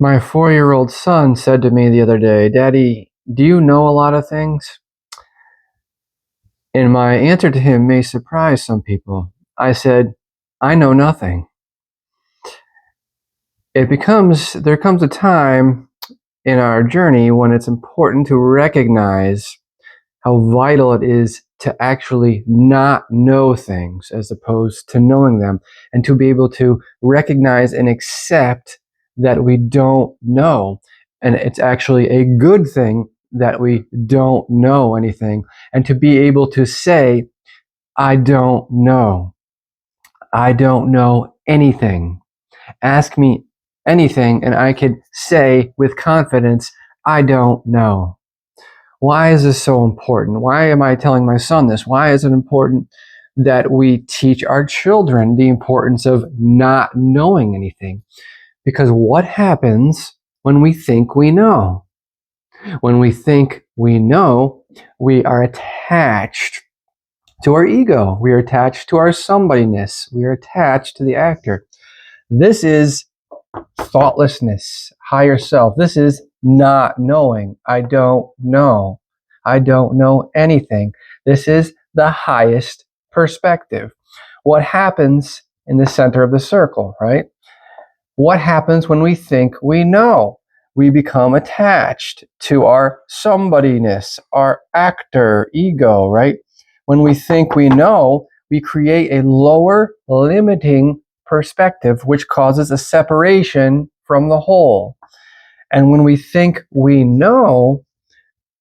My 4-year-old son said to me the other day, "Daddy, do you know a lot of things?" And my answer to him may surprise some people. I said, "I know nothing." There comes a time in our journey when it's important to recognize how vital it is to actually not know things as opposed to knowing them, and to be able to recognize and accept that we don't know. And it's actually a good thing that we don't know anything, and to be able to say, "I don't know. I don't know anything. Ask me anything, and I could say with confidence, I don't know." Why is this so important? Why am I telling my son this? Why is it important that we teach our children the importance of not knowing anything? Because what happens when we think we know? When we think we know, we are attached to our ego. We are attached to our somebodyness. We are attached to the actor. This is thoughtlessness, higher self. This is not knowing. I don't know. I don't know anything. This is the highest perspective. What happens in the center of the circle, right? What happens when we think we know? We become attached to our somebodyness, our actor, ego, right? When we think we know, we create a lower limiting perspective, which causes a separation from the whole. And when we think we know,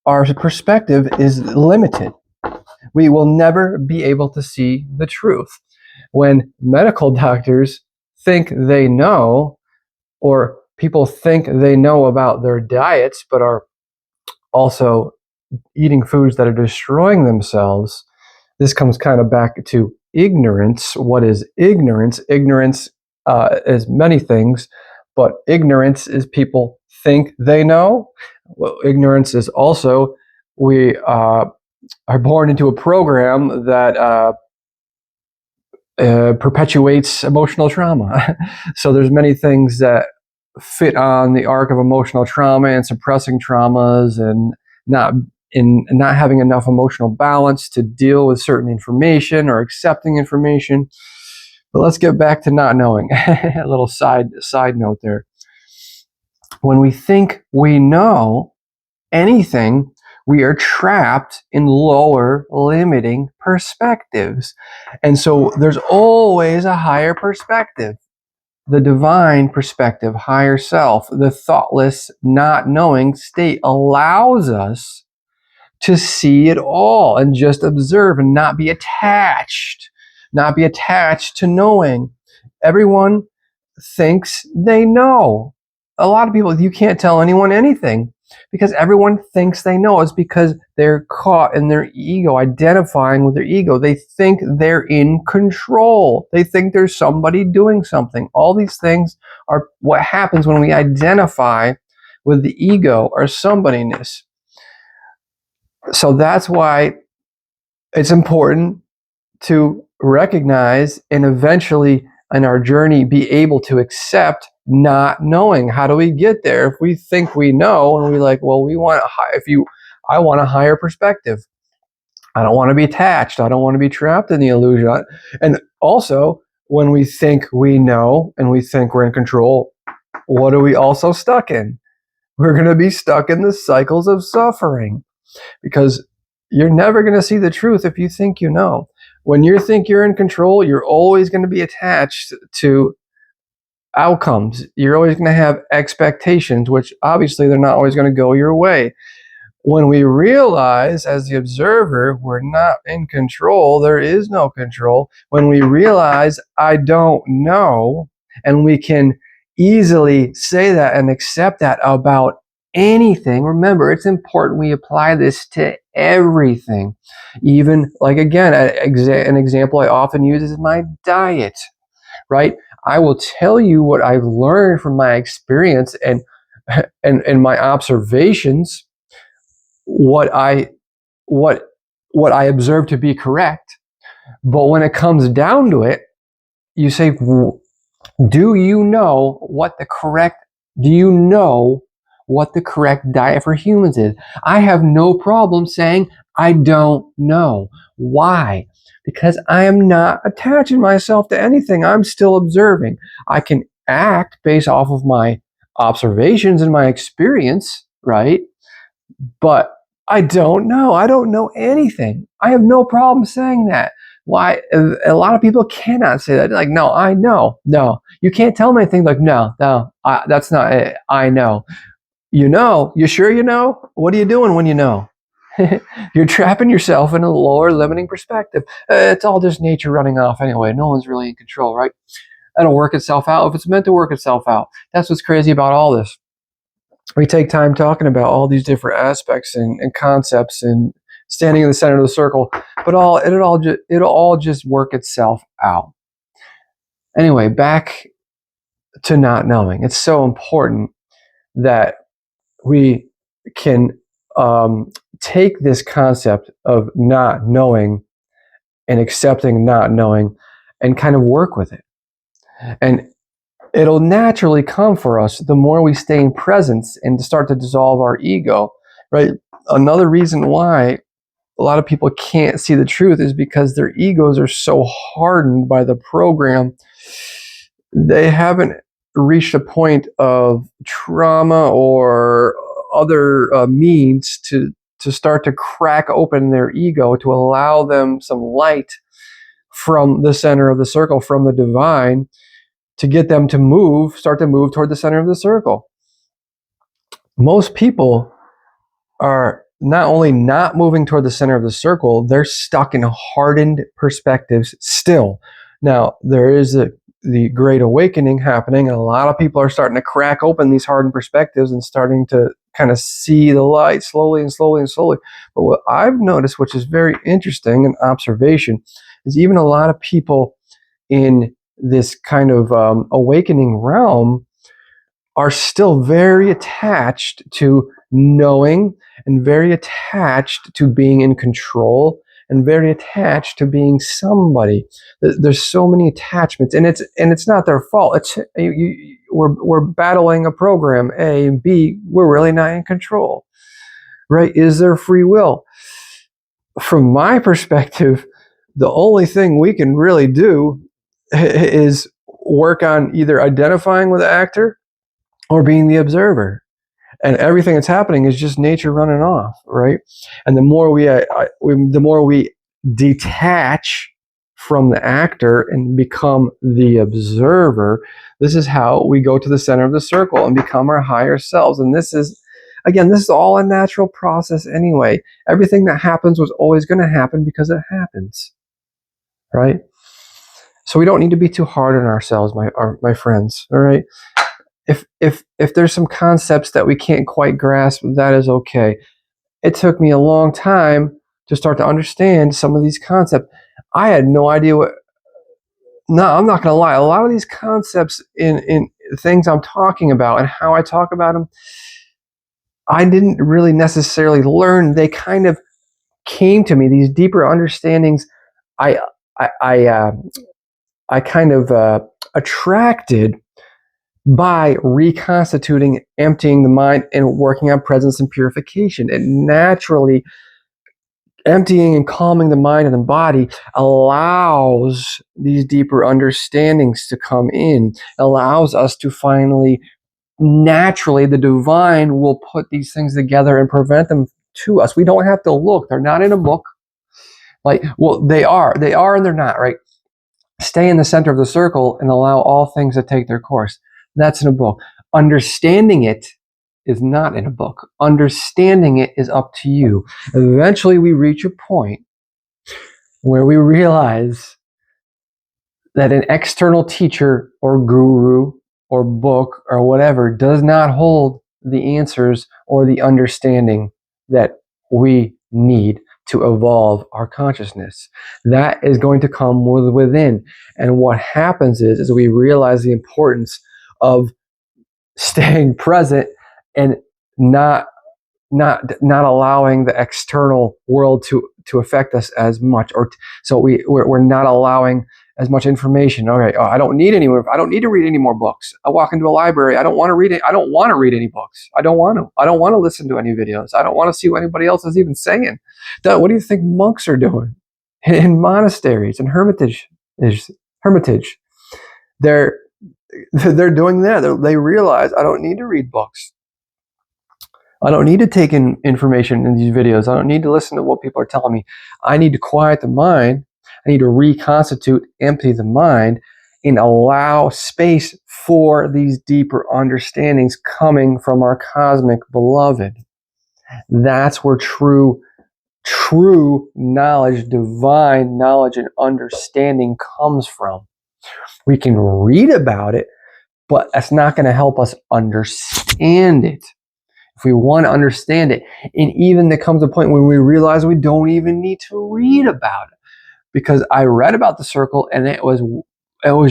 our perspective is limited. We will never be able to see the truth. When medical doctors think they know, or people think they know about their diets, but are also eating foods that are destroying themselves, this comes kind of back to ignorance. What is ignorance? Ignorance is many things, but ignorance is people think they know. Well, ignorance is also we are born into a program that perpetuates emotional trauma. So there's many things that fit on the arc of emotional trauma and suppressing traumas, and not having enough emotional balance to deal with certain information or accepting information. But let's get back to not knowing. A little side note there. When we think we know anything, we are trapped in lower limiting perspectives. And so there's always a higher perspective. The divine perspective, higher self, the thoughtless, not knowing state allows us to see it all and just observe and not be attached to knowing. Everyone thinks they know. A lot of people, you can't tell anyone anything because everyone thinks they know. It's because they're caught in their ego, identifying with their ego. They think they're in control. They think there's somebody doing something. All these things are what happens when we identify with the ego or somebodyness. So that's why it's important to recognize and eventually in our journey be able to accept not knowing. How do we get there? If we think we know and we like, well, I want a higher perspective. I don't want to be attached. I don't want to be trapped in the illusion. And also, when we think we know and we think we're in control, what are we also stuck in? We're going to be stuck in the cycles of suffering, because you're never going to see the truth if you think you know. When you think you're in control, you're always going to be attached to outcomes. You're always going to have expectations, which obviously they're not always going to go your way. When we realize as the observer we're not in control, there is no control. When we realize I don't know, and we can easily say that and accept that about anything. Remember, it's important we apply this to everything. Even, like, again, an example I often use is my diet, right? I will tell you what I've learned from my experience and my observations, what I observe to be correct. But when it comes down to it, you say, do you know what the correct Do you know what the correct diet for humans is? I have no problem saying I don't know. Why? Because I am not attaching myself to anything. I'm still observing. I can act based off of my observations and my experience, right? But I don't know. I don't know anything. I have no problem saying that. Why? A lot of people cannot say that. Like, no, I know. No, you can't tell me anything. Like, no, that's not it. I know. You know. You sure you know? What are you doing when you know? You're trapping yourself in a lower limiting perspective. It's all just nature running off anyway. No one's really in control, right? That'll work itself out if it's meant to work itself out. That's what's crazy about all this. We take time talking about all these different aspects and concepts and standing in the center of the circle, but it'll all just work itself out. Anyway, back to not knowing. It's so important that we can take this concept of not knowing and accepting not knowing and kind of work with it. And it'll naturally come for us the more we stay in presence and to start to dissolve our ego, right? Another reason why a lot of people can't see the truth is because their egos are so hardened by the program. They haven't reached a point of trauma or other means to start to crack open their ego to allow them some light from the center of the circle, from the divine, to get them to start to move toward the center of the circle. Most people are not only not moving toward the center of the circle, they're stuck in hardened perspectives still. Now, there is the great awakening happening, and a lot of people are starting to crack open these hardened perspectives and starting to kind of see the light slowly and slowly and slowly. But what I've noticed, which is very interesting, an observation, is even a lot of people in this kind of awakening realm are still very attached to knowing and very attached to being in control and very attached to being somebody. There's so many attachments, and it's not their fault. We're battling a program, A, and B, we're really not in control, right? Is there free will? From my perspective, the only thing we can really do is work on either identifying with the actor or being the observer. And everything that's happening is just nature running off, right? And the more we detach from the actor and become the observer, this is how we go to the center of the circle and become our higher selves. And this is all a natural process anyway. Everything that happens was always going to happen because it happens, right? So we don't need to be too hard on ourselves, my friends. All right. If there's some concepts that we can't quite grasp, that is okay. It took me a long time to start to understand some of these concepts. I had no idea what. No, I'm not going to lie. A lot of these concepts in things I'm talking about and how I talk about them, I didn't really necessarily learn. They kind of came to me. These deeper understandings, I kind of attracted by reconstituting, emptying the mind, and working on presence and purification. And naturally, emptying and calming the mind and the body allows these deeper understandings to come in, allows us to finally, naturally, the divine will put these things together and present them to us. We don't have to look. They're not in a book. They are and they're not, right? Stay in the center of the circle and allow all things to take their course. That's in a book. Understanding it is not in a book. Understanding it is up to you. Eventually, we reach a point where we realize that an external teacher or guru or book or whatever does not hold the answers or the understanding that we need to evolve our consciousness. That is going to come within. And what happens is we realize the importance of staying present and not allowing the external world to affect us as much, so we're not allowing as much information. Okay, I don't need to read any more books. I walk into a library. I don't want to read it. I don't want to read any books. I don't want to listen to any videos. I don't want to see what anybody else is even saying. What do you think monks are doing in monasteries and hermitage? They're doing that. They realize I don't need to read books. I don't need to take in information in these videos. I don't need to listen to what people are telling me. I need to quiet the mind. I need to reconstitute, empty the mind, and allow space for these deeper understandings coming from our cosmic beloved. That's where true knowledge, divine knowledge and understanding comes from. We can read about it, but that's not going to help us understand it. If we want to understand it, and even there comes a point when we realize we don't even need to read about it, because I read about the circle and it was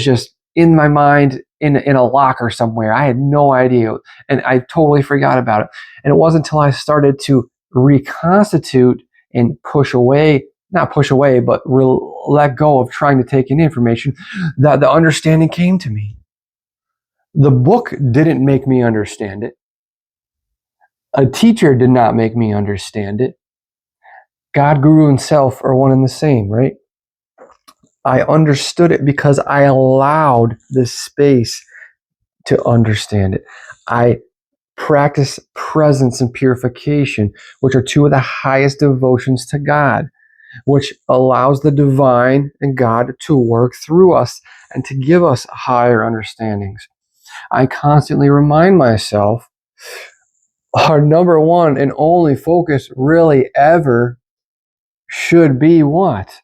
just in my mind in a locker somewhere. I had no idea, and I totally forgot about it. And it wasn't until I started to reconstitute and not push away, but let go of trying to take in information, that the understanding came to me. The book didn't make me understand it. A teacher did not make me understand it. God, Guru, and Self are one and the same, right? I understood it because I allowed the space to understand it. I practice presence and purification, which are two of the highest devotions to God, which allows the divine and God to work through us and to give us higher understandings. I constantly remind myself our number one and only focus really ever should be what?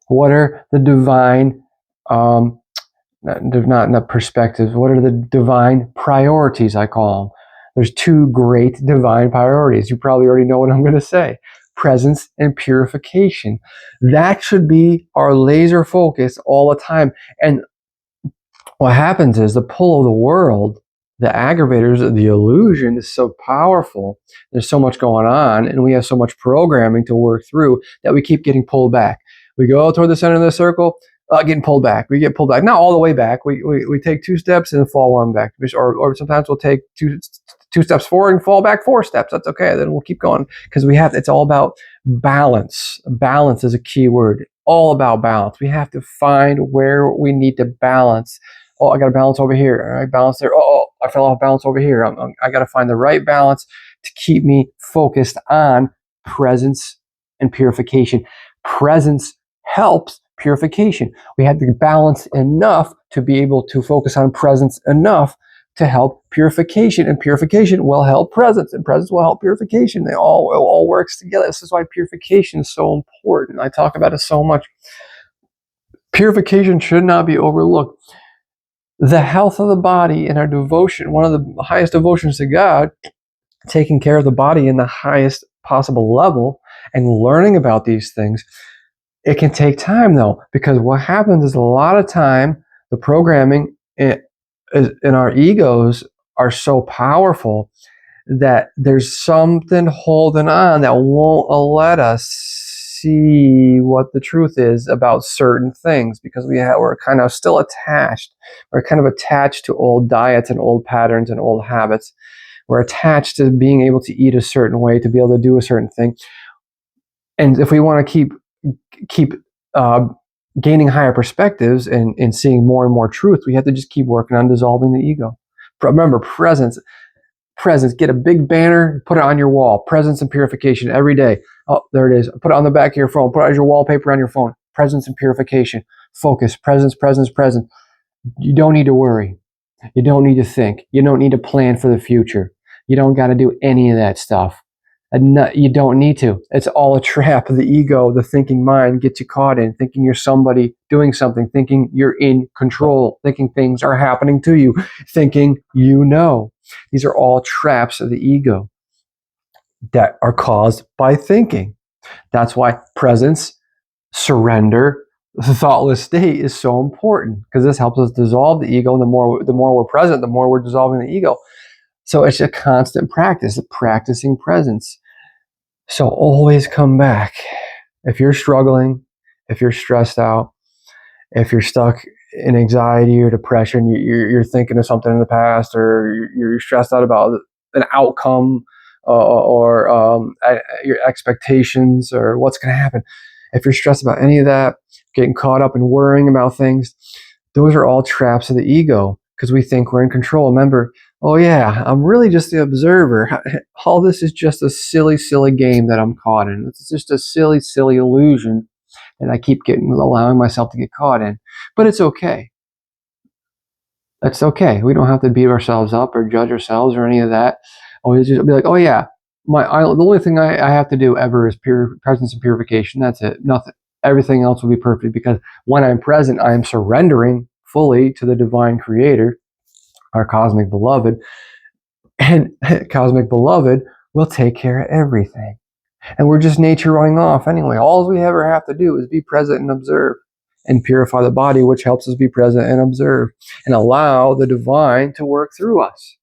What are the divine, not perspectives, what are the divine priorities, I call them? There's two great divine priorities. You probably already know what I'm going to say. Presence and purification. That should be our laser focus all the time. And what happens is the pull of the world, the aggravators, the illusion is so powerful. There's so much going on, and we have so much programming to work through that we keep getting pulled back. We go toward the center of the circle, getting pulled back. We get pulled back, not all the way back. We take 2 steps and fall 1 back, or sometimes we'll take two steps forward and fall back 4 steps. That's okay. Then we'll keep going because it's all about balance. Balance is a key word. All about balance. We have to find where we need to balance. Oh, I got to balance over here. All right, balance there. Oh, I fell off balance over here. I got to find the right balance to keep me focused on presence and purification. Presence helps purification. We have to balance enough to be able to focus on presence enough to help purification, and purification will help presence, and presence will help purification. It all works together. This is why purification is so important. I talk about it so much. Purification should not be overlooked. The health of the body and our devotion, one of the highest devotions to God, taking care of the body in the highest possible level and learning about these things. It can take time though, because what happens is a lot of time the programming in our egos are so powerful that there's something holding on that won't let us see what the truth is about certain things, because we're kind of still attached. We're kind of attached to old diets and old patterns and old habits. We're attached to being able to eat a certain way, to be able to do a certain thing. And if we want to keep gaining higher perspectives and seeing more and more truth, we have to just keep working on dissolving the ego. Remember, presence. Get a big banner, put it on your wall. Presence and purification every day. Oh, there it is. Put it on the back of your phone. Put it as your wallpaper on your phone. Presence and purification. Focus. Presence. You don't need to worry. You don't need to think. You don't need to plan for the future. You don't got to do any of that stuff. You don't need to. It's all a trap. The ego, the thinking mind gets you caught in thinking you're somebody doing something, thinking you're in control, thinking things are happening to you, thinking you know. These are all traps of the ego that are caused by thinking. That's why presence, surrender, the thoughtless state is so important, because this helps us dissolve the ego. And the more we're present, the more we're dissolving the ego. So it's a constant practice, practicing presence. So always come back. If you're struggling, if you're stressed out, If you're stuck in anxiety or depression, you're thinking of something in the past, or you're stressed out about an outcome, or your expectations, or what's going to happen. If you're stressed about any of that, getting caught up in worrying about things, those are all traps of the ego, because we think we're in control. Remember, oh yeah, I'm really just the observer. All this is just a silly, silly game that I'm caught in. It's just a silly, silly illusion that I keep allowing myself to get caught in. But it's okay. That's okay. We don't have to beat ourselves up or judge ourselves or any of that. Always just be like, oh yeah, the only thing I have to do ever is pure presence and purification. That's it. Nothing. Everything else will be perfect, because when I'm present, I am surrendering fully to the divine creator, our cosmic beloved, and cosmic beloved will take care of everything. And we're just nature running off anyway. All we ever have to do is be present and observe, and purify the body, which helps us be present and observe, and allow the divine to work through us.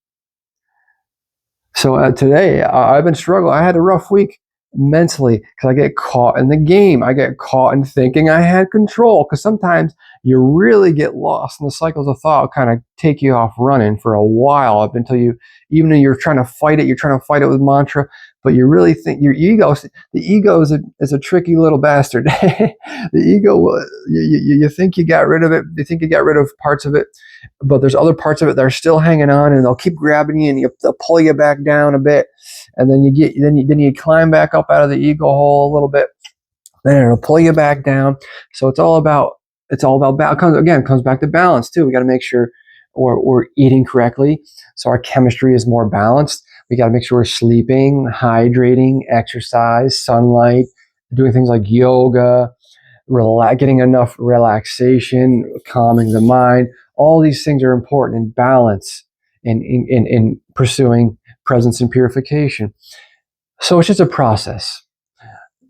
So today, I've been struggling. I had a rough week mentally, because I get caught in the game. I get caught in thinking I had control, because sometimes you really get lost in the cycles of thought, kind of take you off running for a while, up until you, even though you're trying to fight it with mantra, but you really think the ego is a tricky little bastard. The ego, you think you got rid of it, you think you got rid of parts of it, but there's other parts of it that are still hanging on, and they'll keep grabbing you, and they'll pull you back down a bit, and then you climb back up out of the ego hole a little bit, then it'll pull you back down. So it's all about balance. Again, it comes back to balance too. We got to make sure we're eating correctly, so our chemistry is more balanced. We got to make sure we're sleeping, hydrating, exercise, sunlight, doing things like yoga, getting enough relaxation, calming the mind. All these things are important in balance, in pursuing presence and purification. So it's just a process.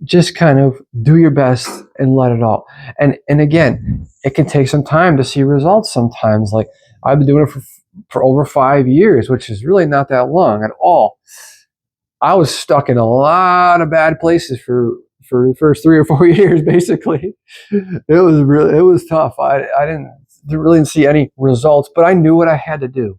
Just kind of do your best and let it all. And again, it can take some time to see results sometimes. Like, I've been doing it for over 5 years, which is really not that long at all. I was stuck in a lot of bad places for the first 3 or 4 years, basically. It was tough. I didn't see any results, but I knew what I had to do.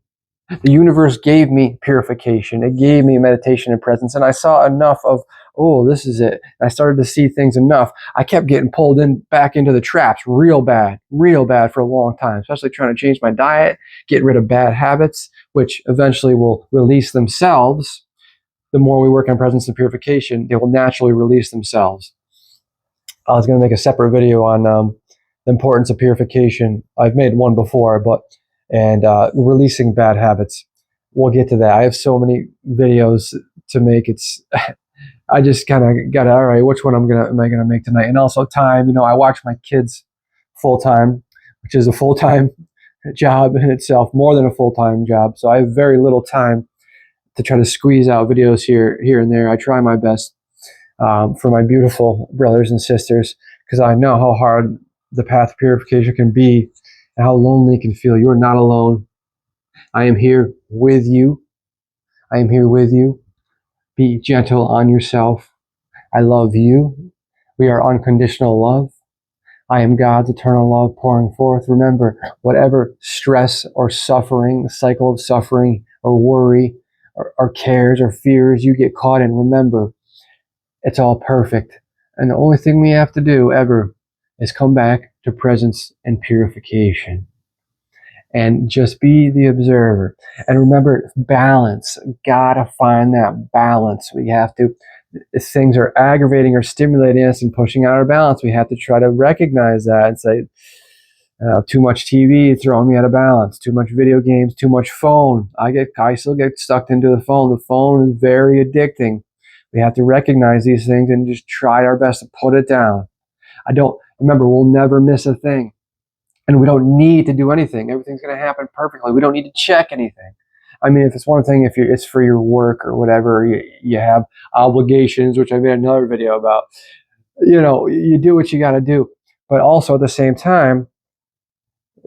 The universe gave me purification. It gave me meditation and presence, and I saw enough of, oh, this is it. And I started to see things enough. I kept getting pulled back into the traps real bad for a long time, especially trying to change my diet, get rid of bad habits, which eventually will release themselves. The more we work on presence and purification, they will naturally release themselves. I was going to make a separate video on the importance of purification. I've made one before, and releasing bad habits. We'll get to that. I have so many videos to make. I just kind of got, all right, which one am I gonna make tonight? And also time. I watch my kids full time, which is a full time job in itself, more than a full time job. So I have very little time to try to squeeze out videos here and there. I try my best for my beautiful brothers and sisters, because I know how hard the path of purification can be, and how lonely it can feel. You are not alone. I am here with you. I am here with you. Be gentle on yourself. I love you. We are unconditional love. I am God's eternal love pouring forth. Remember, whatever stress or suffering, cycle of suffering or worry or cares or fears you get caught in, remember, it's all perfect. And the only thing we have to do ever is come back to presence and purification. And just be the observer. And remember, balance. Gotta find that balance. We have to, if things are aggravating or stimulating us and pushing out our balance, we have to try to recognize that and say, too much TV throwing me out of balance, too much video games, too much phone. I still get stuck into the phone. The phone is very addicting. We have to recognize these things and just try our best to put it down. Remember, we'll never miss a thing. And we don't need to do anything. Everything's going to happen perfectly. We don't need to check anything. I mean, if it's one thing, if it's for your work or whatever, you have obligations, which I made another video about, you do what you got to do. But also at the same time,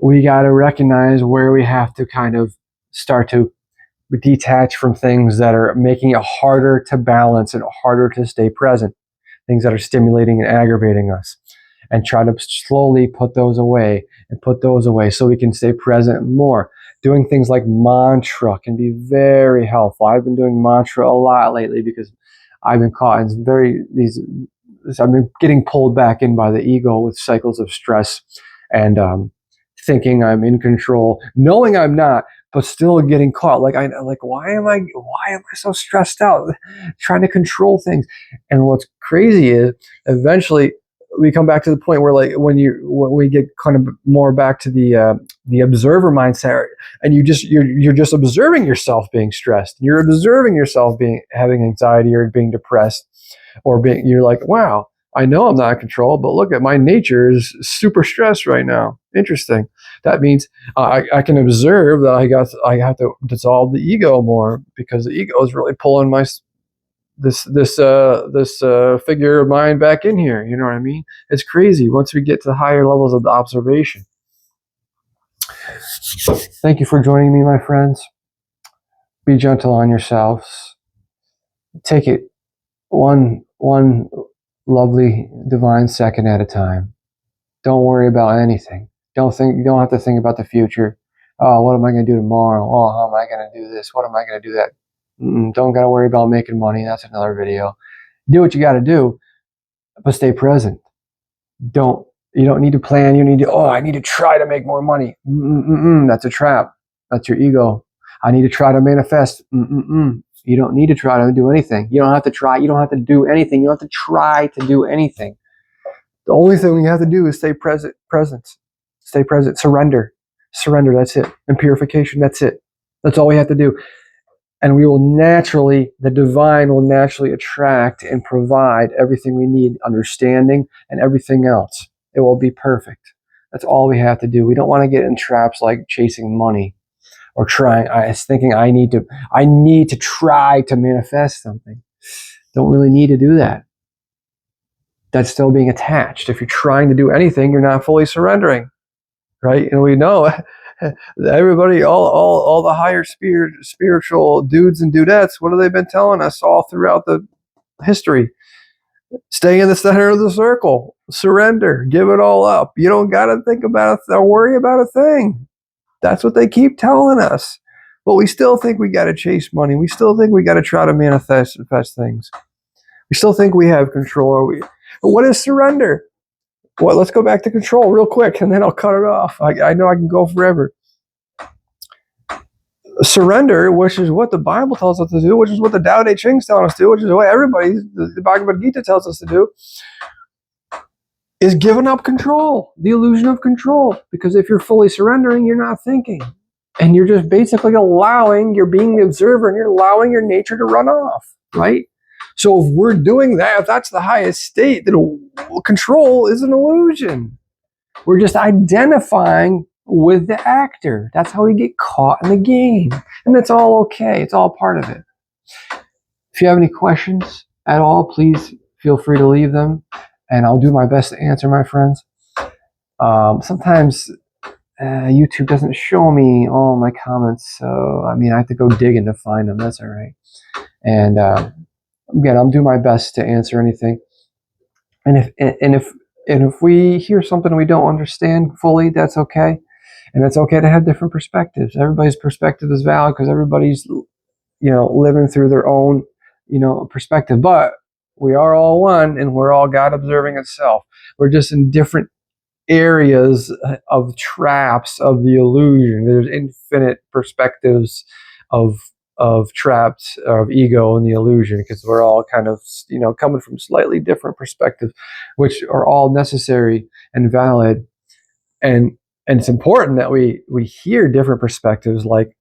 we got to recognize where we have to kind of start to detach from things that are making it harder to balance and harder to stay present, things that are stimulating and aggravating us. and try to slowly put those away and put those away so we can stay present more. Doing things like mantra can be very helpful. I've been doing mantra a lot lately because I've been caught in I've been getting pulled back in by the ego with cycles of stress and thinking I'm in control, knowing I'm not, but still getting caught. Why am I so stressed out trying to control things? And what's crazy is eventually we come back to the point where, like, when we get kind of more back to the observer mindset, and you're just observing yourself being stressed, you're observing yourself having anxiety or being depressed, or you're like, wow, I know I'm not in control, but look at my nature is super stressed right now. Interesting. That means I can observe that I have to dissolve the ego more, because the ego is really pulling this figure of mine back in here. You know what I mean? It's crazy once we get to higher levels of the observation. Thank you for joining me, my friends. Be gentle on yourselves. Take it one lovely divine second at a time. Don't worry about anything. You don't have to think about the future. Oh, what am I going to do tomorrow? Oh, how am I going to do this? What am I going to do that? Don't got to worry about making money. That's another video. Do what you got to do, but stay present. You don't need to plan. I need to try to make more money. That's a trap. That's your ego. I need to try to manifest. You don't need to try to do anything. You don't have to try. You don't have to do anything. You don't have to try to do anything. The only thing you have to do is stay present. Stay present. Surrender. That's it. And purification, that's it. That's all we have to do. And the divine will naturally attract and provide everything we need, understanding and everything else. It will be perfect. That's all we have to do. We don't want to get in traps like chasing money or thinking I need to try to manifest something. Don't really need to do that. That's still being attached. If you're trying to do anything, you're not fully surrendering, right? And we know everybody, all the higher spiritual dudes and dudettes, what have they been telling us all throughout the history? Stay in the center of the circle. Surrender. Give it all up. You don't got to think about it or worry about a thing. That's what they keep telling us. But we still think we got to chase money. We still think we got to try to manifest things. We still think we have control. But what is surrender? Well, let's go back to control real quick, and then I'll cut it off. I know I can go forever. Surrender, which is what the Bible tells us to do, which is what the Tao Te Ching is telling us to do, which is what the Bhagavad Gita tells us to do, is giving up control, the illusion of control. Because if you're fully surrendering, you're not thinking. And you're just basically you're being the observer, and you're allowing your nature to run off, right? So if we're doing that, if that's the highest state, then control is an illusion. We're just identifying with the actor. That's how we get caught in the game. And that's all okay. It's all part of it. If you have any questions at all, please feel free to leave them, and I'll do my best to answer, my friends. Sometimes YouTube doesn't show me all my comments, so I have to go digging to find them. That's all right. And again, I'll do my best to answer anything. And if we hear something we don't understand fully, that's okay. And it's okay to have different perspectives. Everybody's perspective is valid because everybody's, living through their own, perspective. But we are all one, and we're all God observing itself. We're just in different areas of traps of the illusion. There's infinite perspectives of traps of ego and the illusion, because we're all kind of, coming from slightly different perspectives, which are all necessary and valid. And it's important that we hear different perspectives, like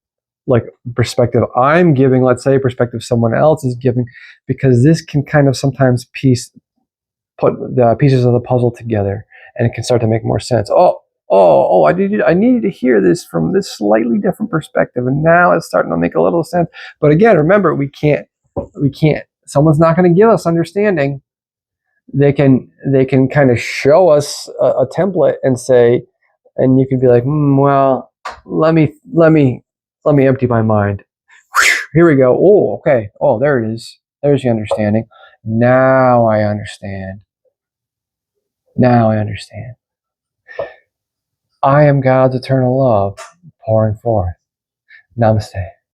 perspective I'm giving, let's say, perspective someone else is giving, because this can kind of sometimes put the pieces of the puzzle together, and it can start to make more sense. I needed to hear this from this slightly different perspective, and now it's starting to make a little sense. But again, remember, we can't. Someone's not going to give us understanding. They can kind of show us a template and say, and you can be like, well, let me empty my mind. Here we go. Oh, okay. Oh, there it is. There's the understanding. Now I understand. Now I understand. I am God's eternal love pouring forth. Namaste.